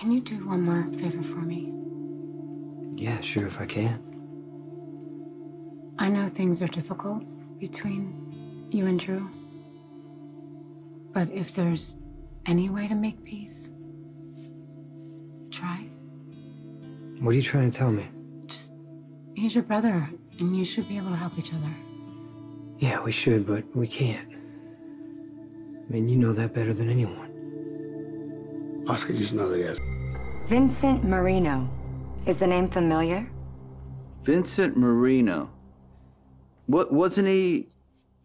Can you do one more favor for me? Yeah, sure, if I can. I know things are difficult between you and Drew. But if there's any way to make peace, try. What are you trying to tell me? Just, he's your brother, and you should be able to help each other. Yeah, we should, but we can't. I mean, you know that better than anyone. Oscar just know that he has. Vincent Marino. Is the name familiar? Vincent Marino. Wasn't he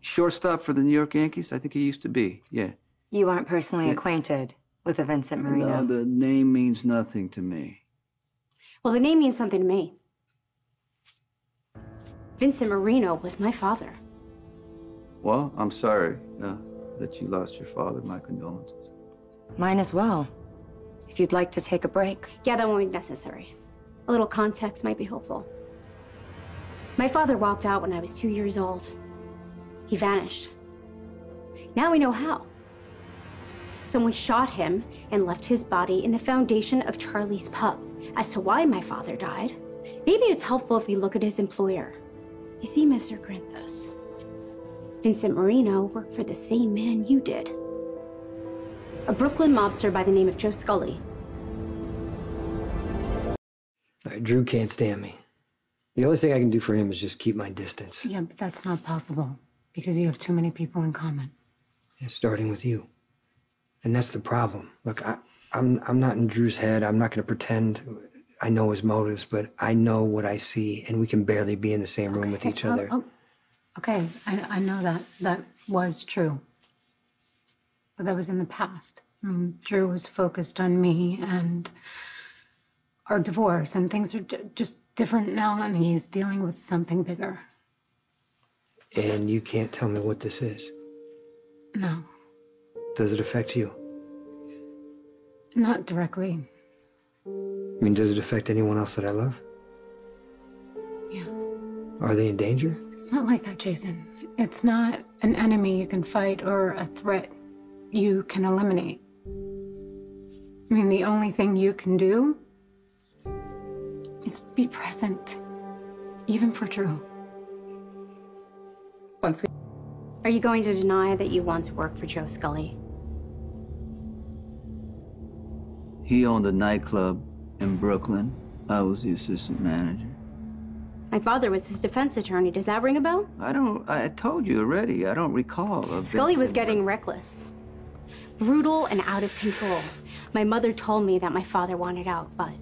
shortstop for the New York Yankees? I think he used to be, yeah. You aren't personally acquainted with a Vincent Marino? No, the name means nothing to me. Well, the name means something to me. Vincent Marino was my father. Well, I'm sorry that you lost your father. My condolences. Mine as well. If you'd like to take a break. Yeah, that won't be necessary. A little context might be helpful. My father walked out when I was 2 years old. He vanished. Now we know how. Someone shot him and left his body in the foundation of Charlie's pub. As to why my father died, maybe it's helpful if we look at his employer. You see, Mr. Grinthos, Vincent Marino worked for the same man you did. A Brooklyn mobster by the name of Joe Scully. All right, Drew can't stand me. The only thing I can do for him is just keep my distance. Yeah, but that's not possible, because you have too many people in common. Yeah, starting with you. And that's the problem. Look, I'm not in Drew's head. I'm not going to pretend I know his motives, but I know what I see, and we can barely be in the same room with each other. Okay, I know that was true. But that was in the past. I mean, Drew was focused on me and our divorce, and things are just different now, and he's dealing with something bigger. And you can't tell me what this is? No. Does it affect you? Not directly. I mean, does it affect anyone else that I love? Yeah. Are they in danger? It's not like that, Jason. It's not an enemy you can fight or a threat you can eliminate. I mean, the only thing you can do is be present, even for Drew. Are you going to deny that you once worked for Joe Scully? He owned a nightclub in Brooklyn. I was the assistant manager. My father was his defense attorney. Does that ring a bell? I told you already. I don't recall. Scully was getting reckless. Brutal and out of control. My mother told me that my father wanted out, but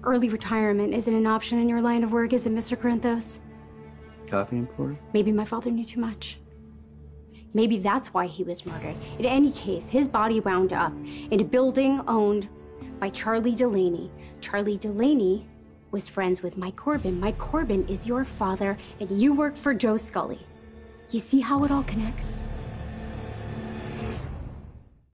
early retirement isn't an option in your line of work, is it, Mr. Corinthos? Coffee importer? Maybe my father knew too much. Maybe that's why he was murdered. In any case, his body wound up in a building owned by Charlie Delaney. Charlie Delaney was friends with Mike Corbin. Mike Corbin is your father, and you work for Joe Scully. You see how it all connects?